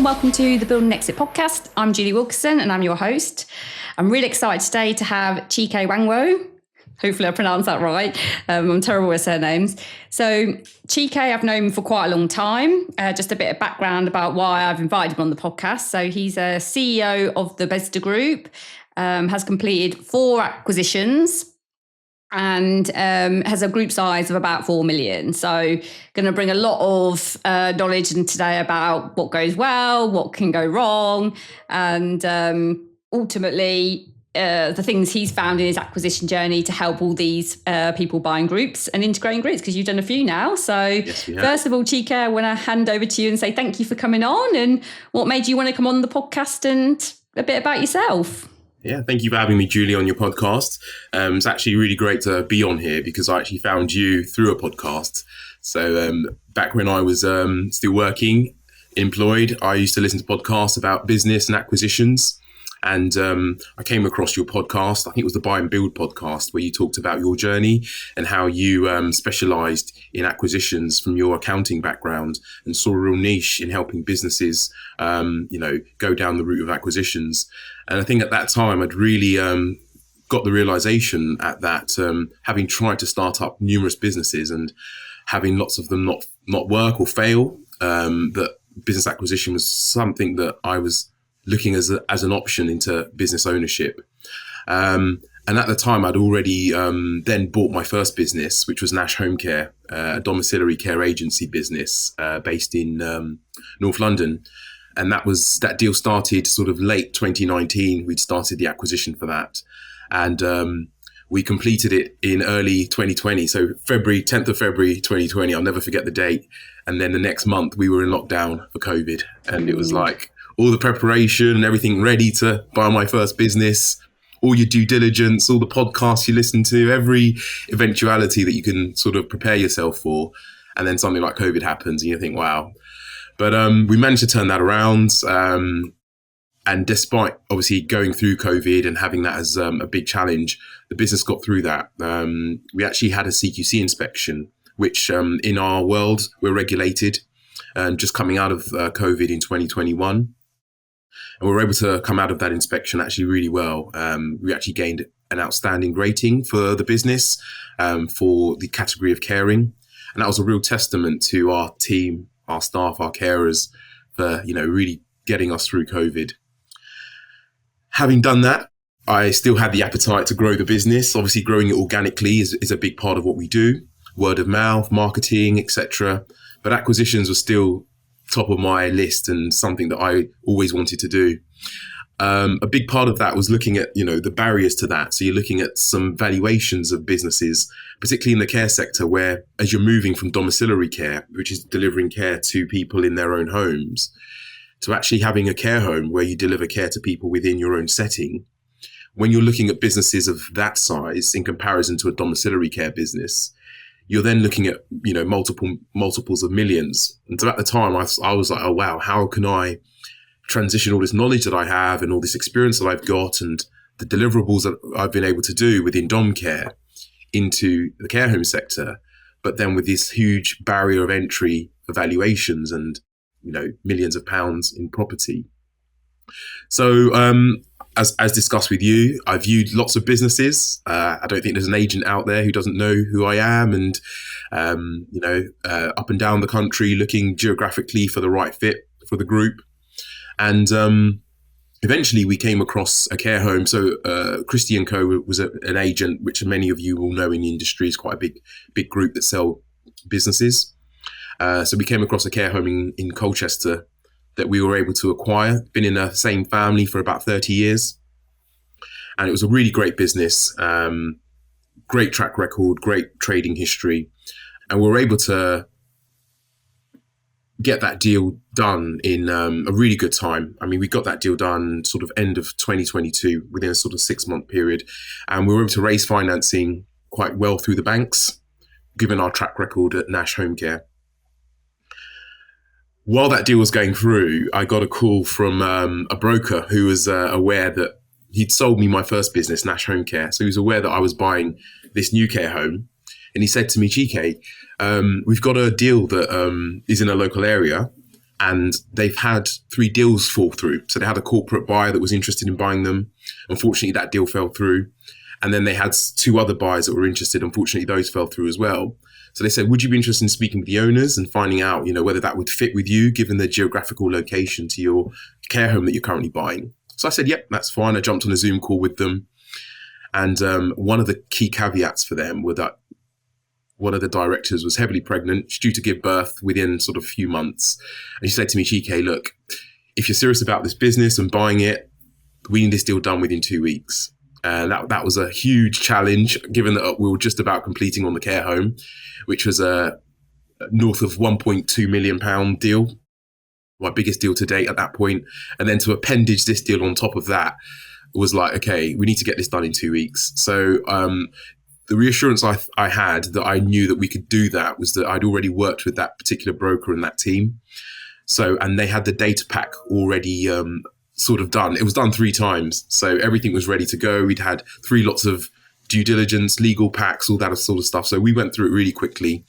welcome to the Build and Exit podcast. I'm Julie Wilkinson and I'm your host. I'm really excited today to have Chike Nwangwu. Hopefully I pronounced that right. I'm terrible with surnames. So Chike, I've known him for quite a long time. Just a bit of background about why I've invited him on the podcast. So he's a CEO of the BESDA Group, has completed 4 acquisitions, and has a group size of about 4 million. So going to bring a lot of knowledge in today about what goes well, what can go wrong, and ultimately the things he's found in his acquisition journey to help all these people buying groups and integrating groups, because you've done a few now. So yes, first of all, Chike, I want to hand over to you and say thank you for coming on, and what made you want to come on the podcast and a bit about yourself. Yeah, thank you for having me, Julie, on your podcast. It's actually really great to be on here because I actually found you through a podcast. So back when I was still working, employed, I used to listen to podcasts about business and acquisitions. And I came across your podcast. I think it was the Buy and Build podcast, where you talked about your journey and how you specialized in acquisitions from your accounting background and saw a real niche in helping businesses, go down the route of acquisitions. And I think at that time, I'd really got the realization at that, having tried to start up numerous businesses and having lots of them not work or fail, that business acquisition was something that I was looking as an option into business ownership. And at the time, I'd already then bought my first business, which was Nash Home Care, a domiciliary care agency business based in North London. And that deal started sort of late 2019. We'd started the acquisition for that. And we completed it in early 2020. So 10th of February 2020, I'll never forget the date. And then the next month we were in lockdown for COVID. And it was like all the preparation and everything ready to buy my first business, all your due diligence, all the podcasts you listen to, every eventuality that you can sort of prepare yourself for. And then something like COVID happens and you think, wow. But we managed to turn that around. And despite obviously going through COVID and having that as a big challenge, the business got through that. We actually had a CQC inspection, which in our world, we're regulated, just coming out of COVID in 2021. And we were able to come out of that inspection actually really well. We actually gained an outstanding rating for the business for the category of caring. And that was a real testament to our team, our staff, our carers for, really getting us through COVID. Having done that, I still had the appetite to grow the business. Obviously, growing it organically is a big part of what we do. Word of mouth, marketing, etc. But acquisitions were still top of my list and something that I always wanted to do. A big part of that was looking at, the barriers to that. So you're looking at some valuations of businesses, particularly in the care sector, where as you're moving from domiciliary care, which is delivering care to people in their own homes, to actually having a care home where you deliver care to people within your own setting. When you're looking at businesses of that size in comparison to a domiciliary care business, you're then looking at, multiples of millions. And so at the time, I was like, oh, wow, how can I transition all this knowledge that I have and all this experience that I've got and the deliverables that I've been able to do within dom care into the care home sector, but then with this huge barrier of entry for valuations and, millions of pounds in property. So as discussed with you, I viewed lots of businesses. I don't think there's an agent out there who doesn't know who I am, and up and down the country looking geographically for the right fit for the group. And eventually we came across a care home. So Christie & Co was an agent, which many of you will know in the industry is quite a big group that sell businesses. So we came across a care home in Colchester that we were able to acquire. Been in the same family for about 30 years. And it was a really great business, great track record, great trading history. And we were able to get that deal done in a really good time. I mean, we got that deal done sort of end of 2022 within a sort of 6-month period. And we were able to raise financing quite well through the banks, given our track record at Nash Home Care. While that deal was going through, I got a call from a broker who was aware that he'd sold me my first business, Nash Home Care. So he was aware that I was buying this new care home. And he said to me, Chike, we've got a deal that is in a local area. and they've had 3 deals fall through. So they had a corporate buyer that was interested in buying them. Unfortunately, that deal fell through. And then they had 2 other buyers that were interested. Unfortunately, those fell through as well. So they said, would you be interested in speaking with the owners and finding out, whether that would fit with you, given the geographical location to your care home that you're currently buying? So I said, yep, that's fine. I jumped on a Zoom call with them. And one of the key caveats for them were that one of the directors was heavily pregnant. She's due to give birth within sort of a few months. And she said to me, Chike, look, if you're serious about this business and buying it, we need this deal done within 2 weeks. That was a huge challenge, given that we were just about completing on the care home, which was a north of £1.2 million deal, my biggest deal to date at that point. And then to appendage this deal on top of that was like, okay, we need to get this done in 2 weeks. So the reassurance I had that I knew that we could do that was that I'd already worked with that particular broker and that team. So, and they had the data pack already sort of done. It was done 3 times. So everything was ready to go. We'd had 3 lots of due diligence, legal packs, all that sort of stuff. So we went through it really quickly.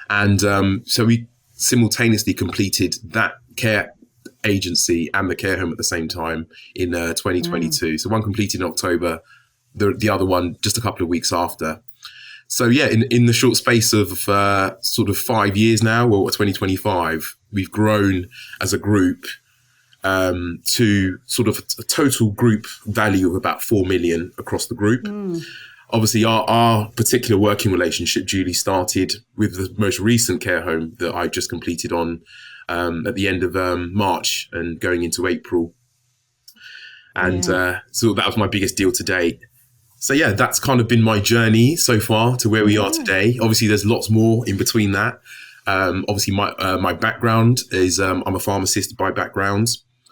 And so we simultaneously completed that care agency and the care home at the same time in 2022. So one completed in October, the other one just a couple of weeks after. So yeah, in the short space of sort of 5 years now, or 2025, we've grown as a group to sort of a total group value of about 4 million across the group. Obviously, our particular working relationship, Julie, started with the most recent care home that I just completed on at the end of March and going into April. And so that was my biggest deal to date. So yeah, that's kind of been my journey so far to where we are today. Obviously, there's lots more in between that. Obviously, my background is I'm a pharmacist by background.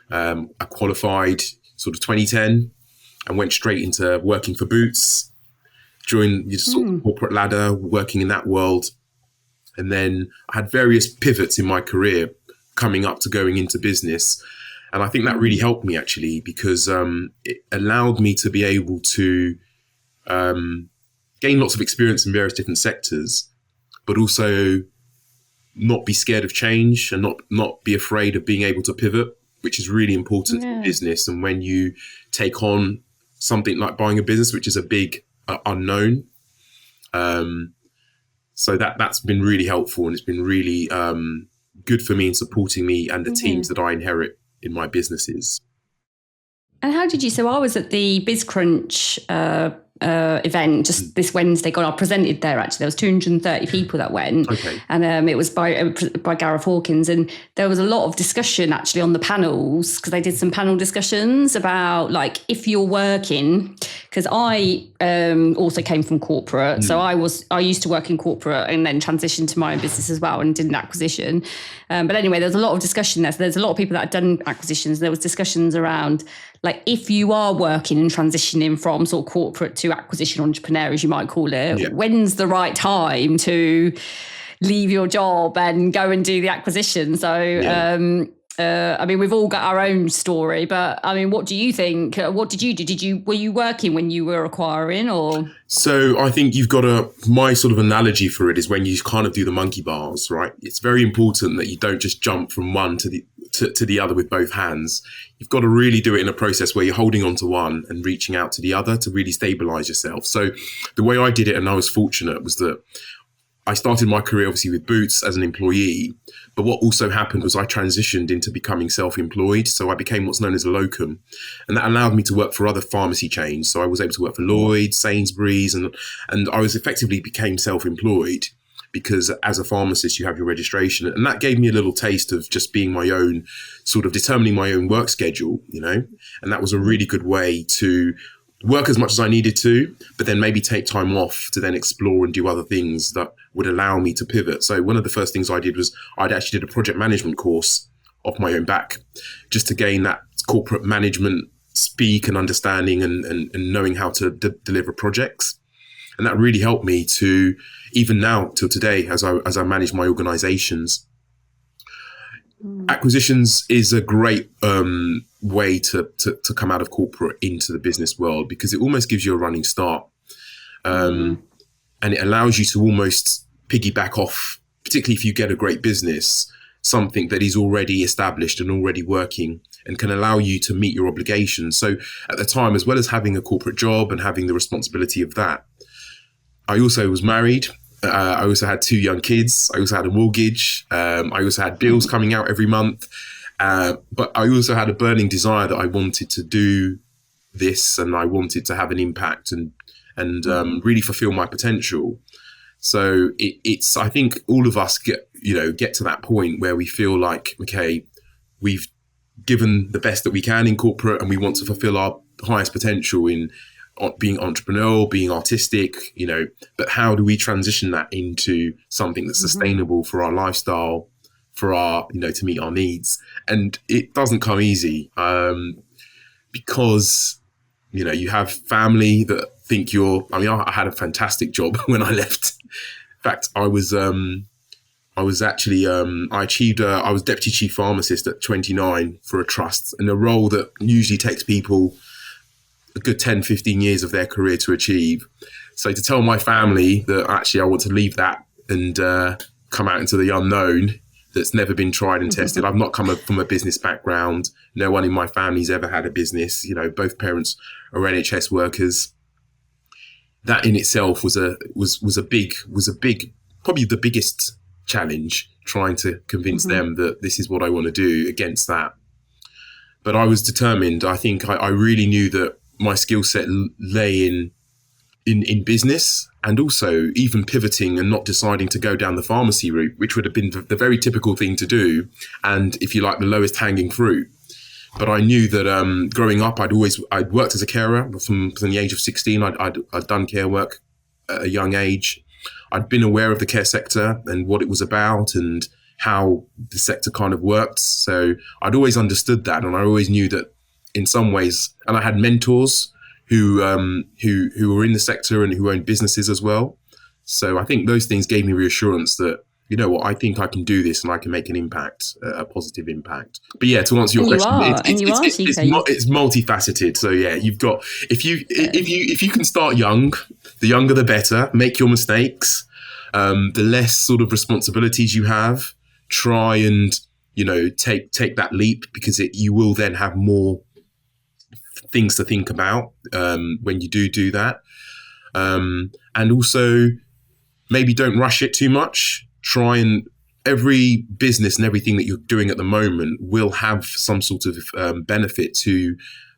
I qualified sort of 2010 and went straight into working for Boots, joined the sort of corporate ladder, working in that world. And then I had various pivots in my career coming up to going into business. And I think that really helped me actually, because it allowed me to be able to gain lots of experience in various different sectors, but also not be scared of change and not be afraid of being able to pivot, which is really important in business. And when you take on something like buying a business, which is a big unknown, so that's been really helpful, and it's been really good for me in supporting me and the teams that I inherit in my businesses. And how did you? So I was at the BizCrunch event just this Wednesday. God, I presented there actually. There was 230 people that went, and it was by Gareth Hawkins, and there was a lot of discussion actually on the panels, because they did some panel discussions about like if you're working. Because I also came from corporate, so I used to work in corporate and then transitioned to my own business as well and did an acquisition. But anyway, there was a lot of discussion there. So there's a lot of people that had done acquisitions. There was discussions around like if you are working and transitioning from sort of corporate to acquisition entrepreneur, as you might call it, when's the right time to leave your job and go and do the acquisition? So, I mean, we've all got our own story, but I mean, what do you think? What did you do? Were you working when you were acquiring, or? So I think you've got my sort of analogy for it is when you kind of do the monkey bars, right? It's very important that you don't just jump from one to the other with both hands. You've got to really do it in a process where you're holding on to one and reaching out to the other to really stabilize yourself. So the way I did it, and I was fortunate, was that I started my career obviously with Boots as an employee, but what also happened was I transitioned into becoming self-employed. So I became what's known as a locum, and that allowed me to work for other pharmacy chains. So I was able to work for Lloyd's, Sainsbury's, and I was effectively became self-employed because as a pharmacist, you have your registration. And that gave me a little taste of just being my own, sort of determining my own work schedule, and that was a really good way to work as much as I needed to, but then maybe take time off to then explore and do other things that would allow me to pivot. So one of the first things I did was I'd actually did a project management course off my own back, just to gain that corporate management speak and understanding and knowing how to deliver projects. And that really helped me to, even now till today, as I manage my organizations. Acquisitions is a great way to come out of corporate into the business world, because it almost gives you a running start, and it allows you to almost piggyback off, particularly if you get a great business, something that is already established and already working and can allow you to meet your obligations. So at the time, as well as having a corporate job and having the responsibility of that, I also was married. I also had 2 young kids. I also had a mortgage. I also had bills coming out every month. But I also had a burning desire that I wanted to do this, and I wanted to have an impact and really fulfill my potential. So it's I think all of us get to that point where we feel like, okay, we've given the best that we can in corporate, and we want to fulfill our highest potential in being entrepreneurial, being artistic, but how do we transition that into something that's sustainable for our lifestyle, for our, to meet our needs? And it doesn't come easy, because, you have family that think I had a fantastic job when I left. In fact, I was deputy chief pharmacist at 29 for a trust, and a role that usually takes people a good 10, 15 years of their career to achieve. So to tell my family that actually I want to leave that and come out into the unknown that's never been tried and tested. I've not come from a business background. No one in my family's ever had a business. Both parents are NHS workers. That in itself was a big, probably the biggest challenge, trying to convince them that this is what I want to do against that. But I was determined. I think I really knew that my skill set lay in business, and also even pivoting and not deciding to go down the pharmacy route, which would have been the very typical thing to do, and if you like, the lowest hanging fruit. But I knew that growing up, I'd worked as a carer from the age of 16. I'd done care work at a young age. I'd been aware of the care sector and what it was about and how the sector kind of worked. So I'd always understood that, and I always knew that in some ways, and I had mentors who were in the sector and who owned businesses as well. So I think those things gave me reassurance that, I think I can do this and I can make an impact, a positive impact. But yeah, to answer your question, it's multifaceted. So yeah, you've got, if you can start young, the younger the better. Make your mistakes. The less sort of responsibilities you have, try and take that leap, because you will then have more things to think about when you do that. And also, maybe don't rush it too much. Try and every business and everything that you're doing at the moment will have some sort of benefit to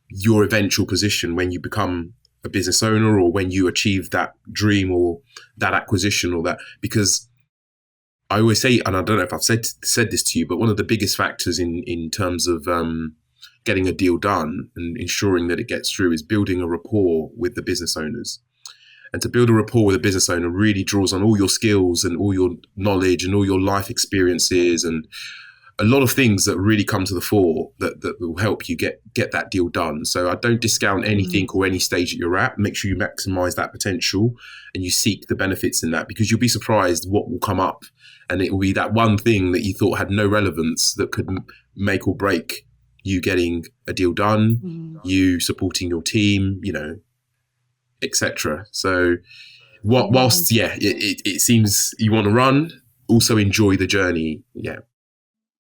your eventual position when you become a business owner, or when you achieve that dream or that acquisition or that. Because I always say, and I don't know if I've said this to you, but one of the biggest factors in terms of getting a deal done and ensuring that it gets through is building a rapport with the business owners. And to build a rapport with a business owner really draws on all your skills and all your knowledge and all your life experiences and a lot of things that really come to the fore that will help you get that deal done. So I don't discount anything or any stage that you're at. Make sure you maximize that potential and you seek the benefits in that, because you'll be surprised what will come up. And it will be that one thing that you thought had no relevance that could make or break you getting a deal done, you supporting your team, etc. So whilst it seems you want to run, also enjoy the journey.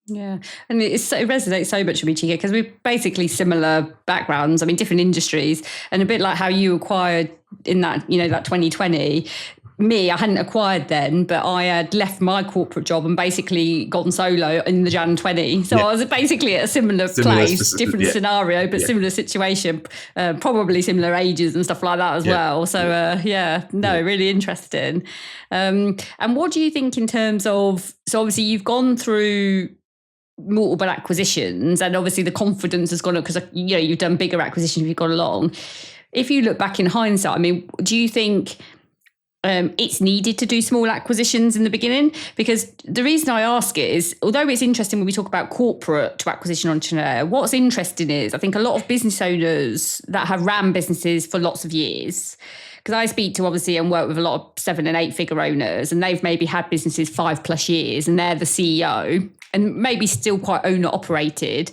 Yeah, and it resonates so much with me, Chike, because we're basically similar backgrounds. I mean, different industries, and a bit like how you acquired in that, that 2020. Me, I hadn't acquired then, but I had left my corporate job and basically gone solo in the Jan 20. So I was basically at a similar place, different scenario, but similar situation, probably similar ages and stuff like that as well. So really interesting. And what do you think in terms of, so obviously you've gone through multiple acquisitions and obviously the confidence has gone up because, you've done bigger acquisitions, you've gone along. If you look back in hindsight, I mean, do you think it's needed to do small acquisitions in the beginning? Because the reason I ask it is, although it's interesting when we talk about corporate to acquisition entrepreneur, what's interesting is I think a lot of business owners that have ran businesses for lots of years, because I speak to obviously and work with a lot of 7 and 8 figure owners, and they've maybe had businesses 5+ years and they're the CEO and maybe still quite owner operated.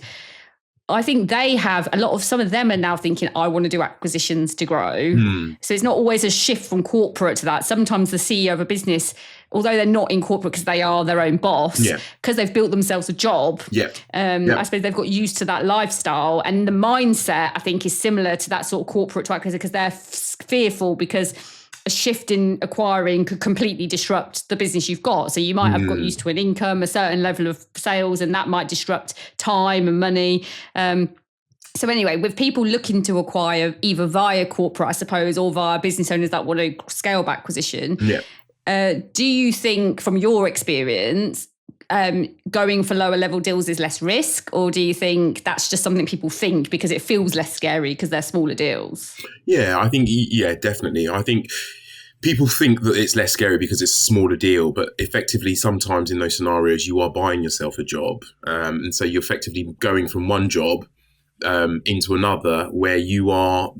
I think they have some of them are now thinking, I want to do acquisitions to grow. So it's not always a shift from corporate to that. Sometimes the CEO of a business, although they're not in corporate because they are their own boss, because they've built themselves a job. I suppose they've got used to that lifestyle, and the mindset, I think, is similar to that sort of corporate to acquisition, because they're fearful because a shift in acquiring could completely disrupt the business you've got. So you might have got used to an income, a certain level of sales, and that might disrupt time and money. So anyway, with people looking to acquire either via corporate, I suppose, or via business owners that want to scale up acquisition, do you think from your experience, going for lower level deals is less risk, or do you think that's just something people think because it feels less scary because they're smaller deals? Yeah, I think, definitely. I think people think that it's less scary because it's a smaller deal, but effectively sometimes in those scenarios you are buying yourself a job. And so you're effectively going from one job into another where you are,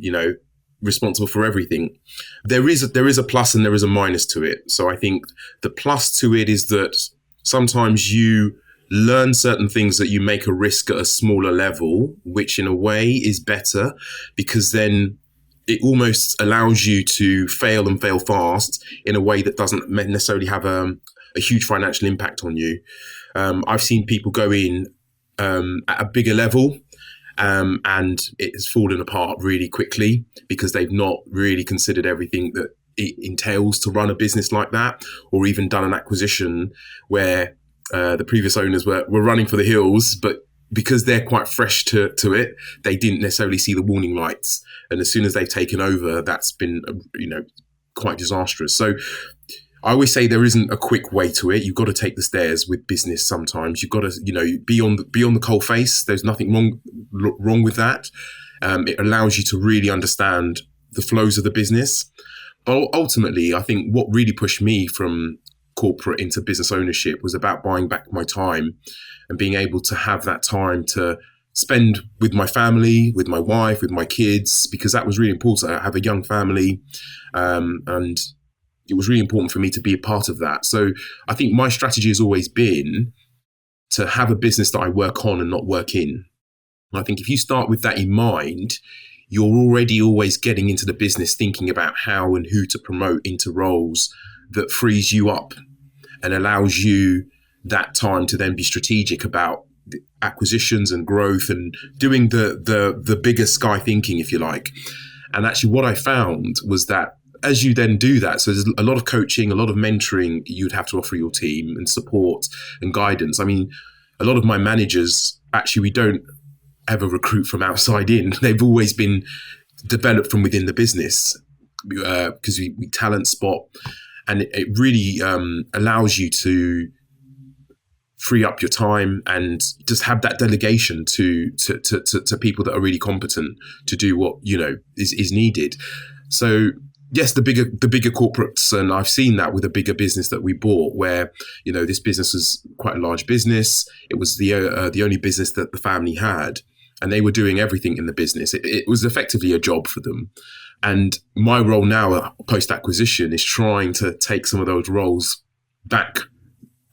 responsible for everything. There is a plus and there is a minus to it. So I think the plus to it is that sometimes you learn certain things that you make a risk at a smaller level, which in a way is better because then it almost allows you to fail and fail fast in a way that doesn't necessarily have a huge financial impact on you. I've seen people go in at a bigger level and it has fallen apart really quickly because they've not really considered everything that it entails to run a business like that, or even done an acquisition where the previous owners were running for the hills, but because they're quite fresh to it, they didn't necessarily see the warning lights. And as soon as they've taken over, that's been, quite disastrous. So I always say there isn't a quick way to it. You've got to take the stairs with business sometimes. You've got to, be on the coal face. There's nothing wrong with that. It allows you to really understand the flows of the business. But ultimately, I think what really pushed me from corporate into business ownership was about buying back my time and being able to have that time to spend with my family, with my wife, with my kids, because that was really important. I have a young family, and it was really important for me to be a part of that. So I think my strategy has always been to have a business that I work on and not work in. And I think if you start with that in mind, you're already always getting into the business thinking about how and who to promote into roles that frees you up and allows you that time to then be strategic about acquisitions and growth and doing the bigger sky thinking, if you like. And actually what I found was that as you then do that, so there's a lot of coaching, a lot of mentoring you'd have to offer your team and support and guidance. I mean, a lot of my managers, actually, we don't ever recruit from outside in. They've always been developed from within the business because we talent spot, and it really allows you to free up your time and just have that delegation to people that are really competent to do what is needed. So yes, the bigger corporates, and I've seen that with a bigger business that we bought, where this business was quite a large business. It was the only business that the family had, and they were doing everything in the business. It was effectively a job for them. And my role now post acquisition is trying to take some of those roles back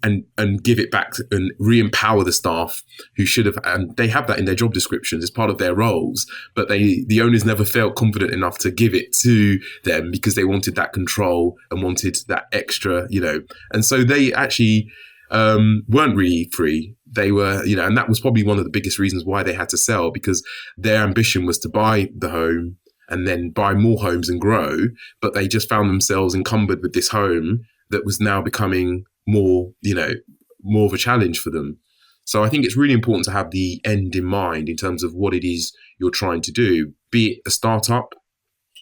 and give it back and re-empower the staff who should have, and they have that in their job descriptions as part of their roles, but the owners never felt confident enough to give it to them because they wanted that control and wanted that extra, and so they actually weren't really free. They were, and that was probably one of the biggest reasons why they had to sell, because their ambition was to buy the home and then buy more homes and grow, but they just found themselves encumbered with this home that was now becoming more of a challenge for them. So I think it's really important to have the end in mind in terms of what it is you're trying to do, be it a startup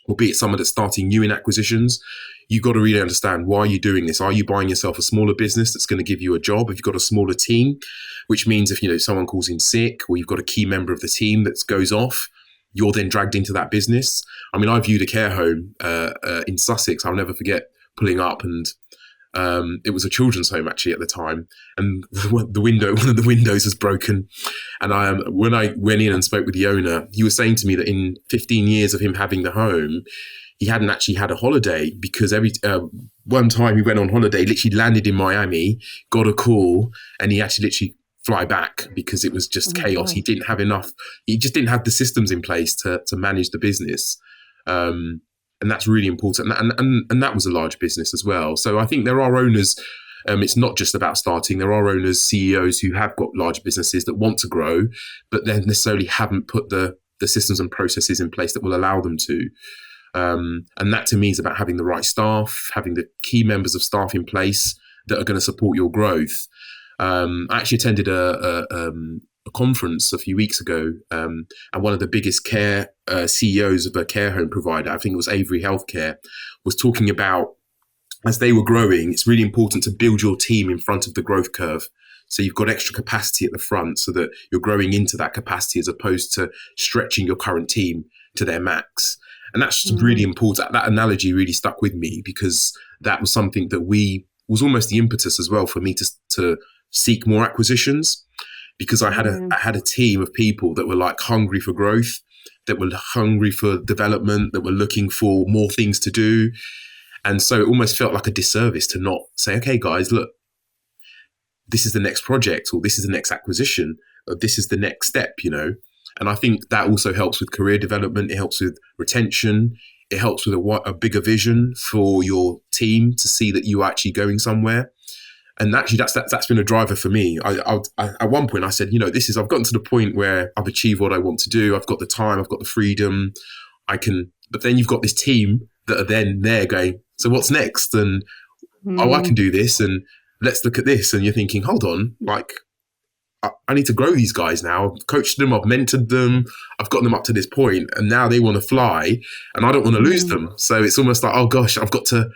or be it someone that's starting new in acquisitions. You've got to really understand why you're doing this. Are you buying yourself a smaller business that's going to give you a job? If you've got a smaller team, which means if someone calls in sick or you've got a key member of the team that goes off, you're then dragged into that business. I mean, I viewed a care home in Sussex. I'll never forget pulling up, and it was a children's home actually at the time, and one of the windows was broken. And when I went in and spoke with the owner, he was saying to me that in 15 years of him having the home, he hadn't actually had a holiday, because one time he went on holiday, literally landed in Miami, got a call, and he actually literally fly back because it was just Oh, chaos. God. He didn't have enough. He just didn't have the systems in place to manage the business. And that's really important. And that was a large business as well. So I think there are owners. It's not just about starting. There are owners, CEOs who have got large businesses that want to grow, but then necessarily haven't put the systems and processes in place that will allow them to. And that to me is about having the right staff, having the key members of staff in place that are going to support your growth. I actually attended a conference a few weeks ago, and one of the biggest care CEOs of a care home provider, I think it was Avery Healthcare, was talking about, as they were growing, it's really important to build your team in front of the growth curve. So you've got extra capacity at the front so that you're growing into that capacity as opposed to stretching your current team to their max. And that's really important. That analogy really stuck with me because that was something that was almost the impetus as well for me to seek more acquisitions, because I had a team of people that were like hungry for growth, that were hungry for development, that were looking for more things to do. And so it almost felt like a disservice to not say, okay, guys, look, this is the next project, or this is the next acquisition, or this is the next step, And I think that also helps with career development. It helps with retention. It helps with a bigger vision for your team to see that you're actually going somewhere. And actually, that's been a driver for me. I at one point I said, I've gotten to the point where I've achieved what I want to do. I've got the time, I've got the freedom, but then you've got this team that are then there going, so what's next? And I can do this, and let's look at this. And you're thinking, hold on, like I need to grow these guys now. I've coached them, I've mentored them, I've gotten them up to this point, and now they want to fly, and I don't want to lose them. So it's almost like, oh gosh, I've got to.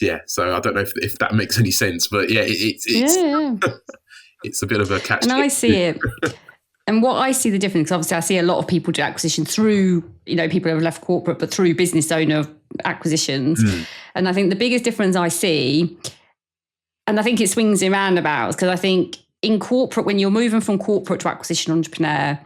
Yeah, so I don't know if that makes any sense, but yeah, it's it's a bit of a catch. And I see it. And what I see the difference, obviously I see a lot of people do acquisition through, people who have left corporate, but through business owner acquisitions. And I think the biggest difference I see, and I think it swings in roundabouts, because I think in corporate, when you're moving from corporate to acquisition entrepreneur,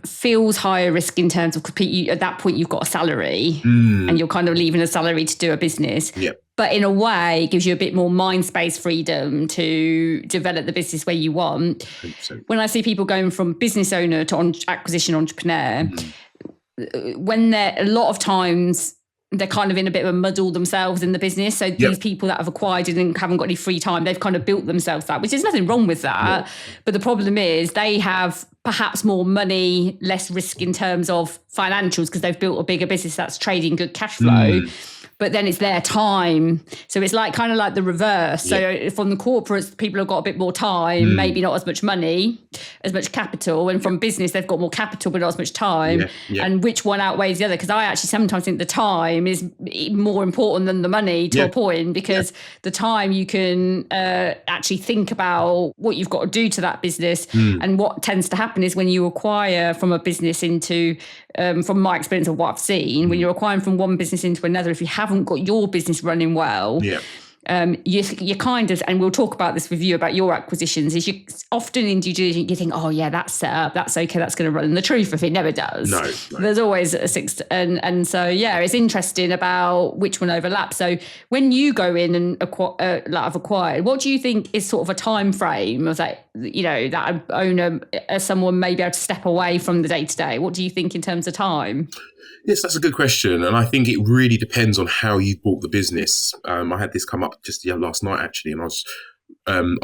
feels higher risk in terms of, at that point you've got a salary and you're kind of leaving a salary to do a business. Yep. But in a way, it gives you a bit more mind space freedom to develop the business where you want. 100%. When I see people going from business owner to acquisition entrepreneur, when a lot of times they're kind of in a bit of a muddle themselves in the business. So these people that have acquired it and haven't got any free time, they've kind of built themselves that, which is nothing wrong with that. No. But the problem is they have perhaps more money, less risk in terms of financials because they've built a bigger business that's trading good cash flow. But then it's their time. So it's kind of like the reverse. So from the corporates, people have got a bit more time, maybe not as much money, as much capital. And from business, they've got more capital, but not as much time. And which one outweighs the other? Because I actually sometimes think the time is more important than the money to a point, because the time you can actually think about what you've got to do to that business. And what tends to happen is when you acquire from a business into, from my experience of what I've seen, when you're acquiring from one business into another, if you haven't got your business running well, you kind of, and we'll talk about this with you about your acquisitions, is you often in due diligence, you think, oh yeah, that's set up, that's okay, that's going to run. And the truth of it never does. No. There's always a six, and so it's interesting about which one overlaps. So when you go in and have acquired, what do you think is sort of a time frame of that, that an owner, someone may be able to step away from the day to day? What do you think in terms of time? Yes, that's a good question. And I think it really depends on how you bought the business. I had this come up just last night, actually, and I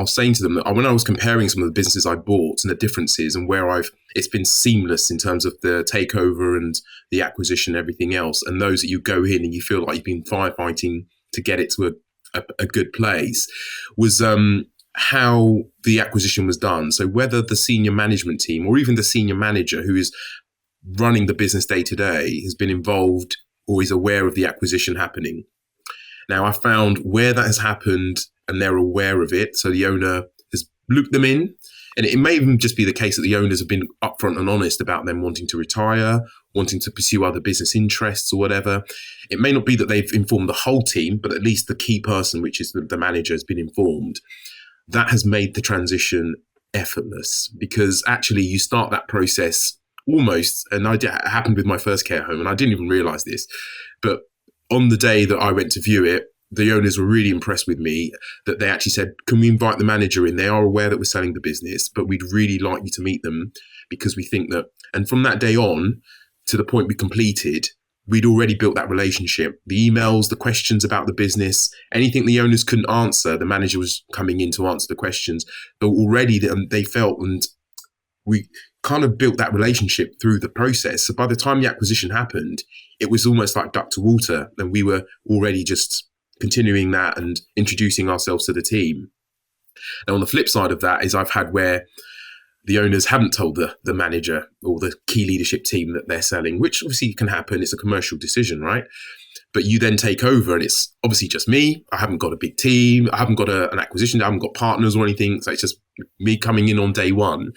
was saying to them that when I was comparing some of the businesses I bought and the differences and where it's been seamless in terms of the takeover and the acquisition and everything else, and those that you go in and you feel like you've been firefighting to get it to a good place, was how the acquisition was done. So whether the senior management team or even the senior manager who is running the business day to day has been involved or is aware of the acquisition happening. Now, I found where that has happened and they're aware of it, so the owner has looped them in, and it may even just be the case that the owners have been upfront and honest about them wanting to retire, wanting to pursue other business interests or whatever. It may not be that they've informed the whole team, but at least the key person, which is the manager, has been informed. That has made the transition effortless, because actually you start that process almost, and it happened with my first care home, and I didn't even realize this, but on the day that I went to view it, the owners were really impressed with me, that they actually said, can we invite the manager in? They are aware that we're selling the business, but we'd really like you to meet them because we think that, and from that day on to the point we completed, we'd already built that relationship. The emails, the questions about the business, anything the owners couldn't answer, the manager was coming in to answer the questions. But already they felt, and we kind of built that relationship through the process. So by the time the acquisition happened, it was almost like duck to water. And we were already just continuing that and introducing ourselves to the team. And on the flip side of that is I've had where the owners haven't told the manager or the key leadership team that they're selling, which obviously can happen. It's a commercial decision, right? But you then take over and it's obviously just me. I haven't got a big team. I haven't got an acquisition. I haven't got partners or anything. So it's just me coming in on day one.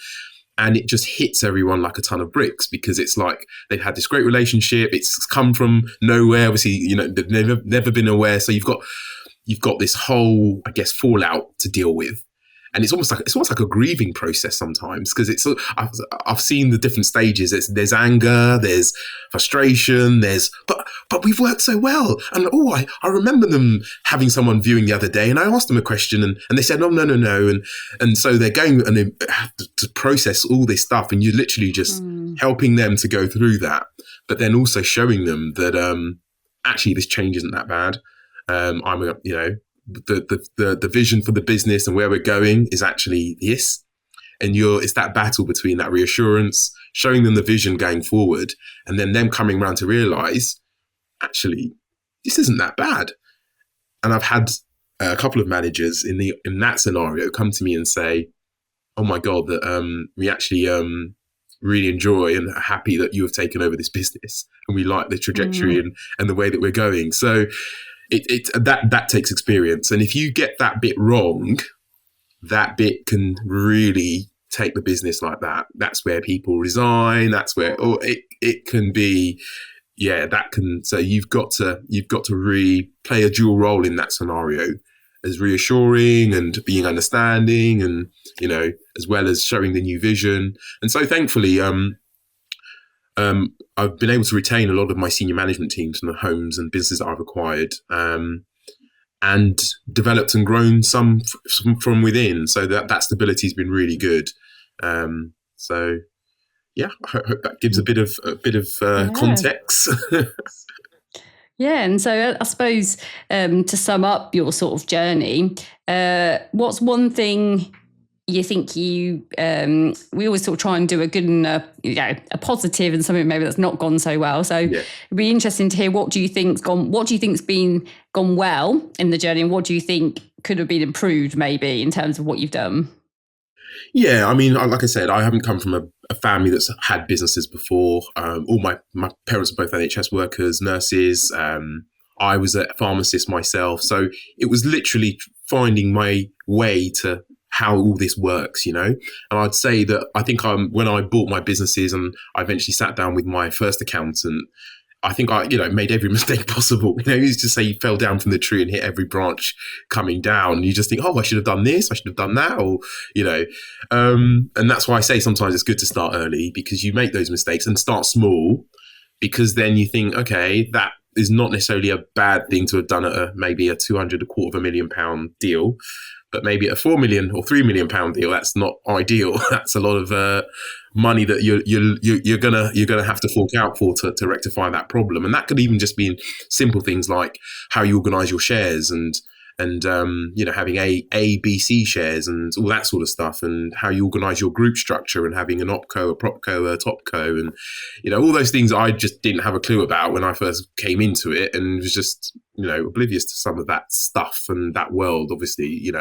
And it just hits everyone like a ton of bricks because it's like they've had this great relationship. It's come from nowhere. Obviously, they've never been aware. So you've got this whole, I guess, fallout to deal with. And it's almost like a grieving process sometimes because I've seen the different stages. There's anger, there's frustration, but we've worked so well. And I remember them having someone viewing the other day, and I asked them a question, and they said no, and so they're going and they have to process all this stuff, and you're literally just helping them to go through that, but then also showing them that actually this change isn't that bad. The vision for the business and where we're going is actually this. And it's that battle between that reassurance, showing them the vision going forward, and then them coming around to realize, actually, this isn't that bad. And I've had a couple of managers in that scenario come to me and say, oh my God, that we actually really enjoy and are happy that you have taken over this business, and we like the trajectory and the way that we're going. So that takes experience, and if you get that bit wrong, that bit can really take the business like that. That's where people resign. That's where it can be. Yeah, that can. So you've got to really play a dual role in that scenario, as reassuring and being understanding, and as well as showing the new vision. And so thankfully, I've been able to retain a lot of my senior management teams from the homes and businesses that I've acquired, and developed and grown some from within. So that stability has been really good. So yeah, I hope that gives a bit of context. Yeah, and so I suppose to sum up your sort of journey, what's one thing you think we always sort of try and do a good and a positive and something maybe that's not gone so well. So it'd be interesting to hear what do you think's gone well in the journey, and what do you think could have been improved maybe in terms of what you've done? Yeah, I mean, like I said, I haven't come from a family that's had businesses before. All my parents are both NHS workers, nurses. I was a pharmacist myself. So it was literally finding my way to how all this works, And I'd say that I think when I bought my businesses and I eventually sat down with my first accountant, I think I made every mistake possible. You used to say you fell down from the tree and hit every branch coming down. You just think, I should have done this, I should have done that, or and that's why I say sometimes it's good to start early, because you make those mistakes and start small, because then you think, okay, that is not necessarily a bad thing to have done at maybe a 200, a £250,000 deal. But maybe a £4 million or £3 million deal, that's not ideal. That's a lot of money that you're gonna have to fork out for to rectify that problem. And that could even just be in simple things like how you organise your shares and having A, B, C shares and all that sort of stuff, and how you organise your group structure and having an opco, a propco, a topco, and all those things I just didn't have a clue about when I first came into it, and was just oblivious to some of that stuff and that world, obviously.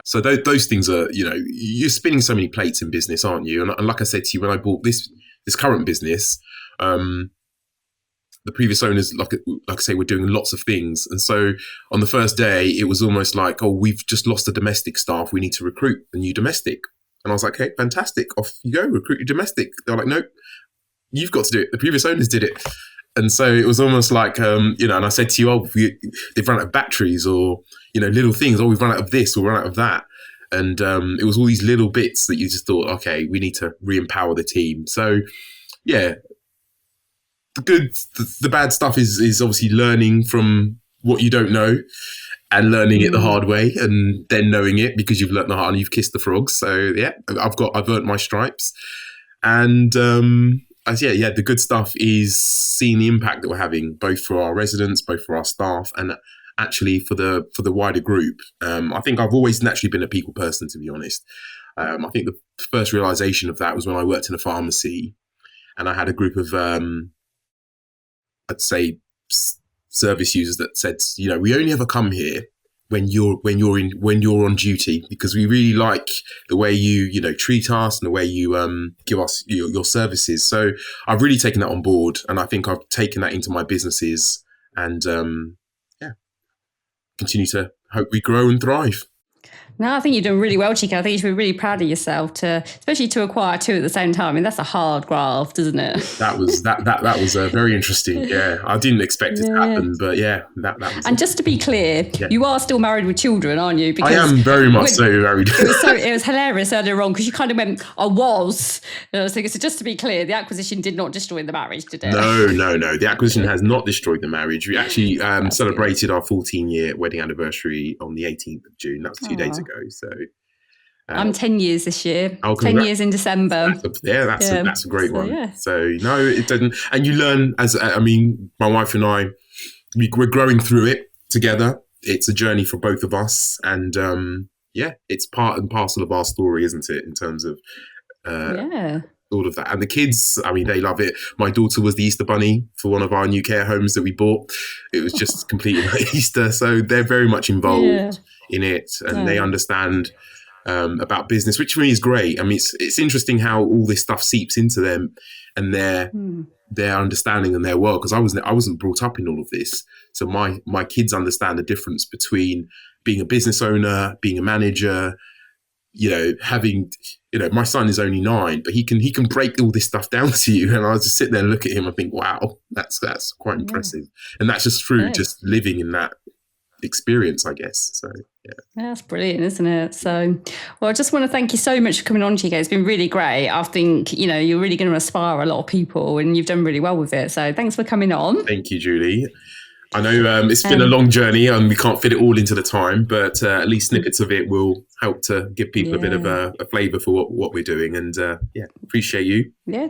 So those things are, you're spinning so many plates in business, aren't you? And like I said to you, when I bought this current business, the previous owners, like I say, were doing lots of things. And so on the first day, it was almost like, we've just lost the domestic staff. We need to recruit a new domestic. And I was like, okay, fantastic. Off you go, recruit your domestic. They're like, nope, you've got to do it. The previous owners did it. And so it was almost like, and I said to you, they've run out of batteries, or, little things. We've run out of this or run out of that. And it was all these little bits that you just thought, okay, we need to re-empower the team. So, yeah, the bad stuff is obviously learning from what you don't know and learning it the hard way, and then knowing it because you've learnt the hard and you've kissed the frogs. So yeah, I've earned my stripes. And the good stuff is seeing the impact that we're having, both for our residents, both for our staff, and actually for the wider group. I think I've always naturally been a people person, to be honest. I think the first realization of that was when I worked in a pharmacy, and I had a group of I'd say service users that said, we only ever come here when you're on duty, because we really like the way you treat us and the way you give us your services. So I've really taken that on board, and I think I've taken that into my businesses, and continue to hope we grow and thrive. No, I think you're doing really well, Chike. I think you should be really proud of yourself, especially to acquire two at the same time. I mean, that's a hard graft, isn't it? That was very interesting. Yeah, I didn't expect it to happen, but yeah, that was. And just to be clear, you are still married with children, aren't you? Because I am very much so married. It was hilarious earlier on because you kind of went, I was. So just to be clear, the acquisition did not destroy the marriage, did it? No. The acquisition has not destroyed the marriage. We actually celebrated our 14-year wedding anniversary on the 18th of June. That was 2 days ago. So I'm 10 years this year. 10 years in December. That's a great one. Yeah. So no, it doesn't. And you learn my wife and I, we're growing through it together. It's a journey for both of us, and it's part and parcel of our story, isn't it? In terms of all of that. And the kids, they love it. My daughter was the Easter bunny for one of our new care homes that we bought. It was just completing Easter, so they're very much involved in it, and they understand about business, which for me is great. It's interesting how all this stuff seeps into them and their understanding and their world, because I wasn't brought up in all of this. So my kids understand the difference between being a business owner, being a manager, having, my son is only 9, but he can break all this stuff down to you. And I just sit there and look at him and think, wow, that's quite impressive. And that's just through just living in that experience, I guess. So that's brilliant, isn't it? So I just want to thank you so much for coming on, Chike. It's been really great. I think you're really going to inspire a lot of people, and you've done really well with it. So thanks for coming on. Thank you, Julie. I know it's been a long journey and we can't fit it all into the time, but at least snippets of it will help to give people a bit of a flavour for what we're doing. And appreciate you. Yeah.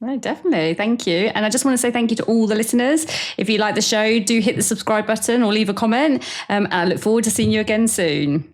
No, definitely. Thank you. And I just want to say thank you to all the listeners. If you like the show, do hit the subscribe button or leave a comment. And I look forward to seeing you again soon.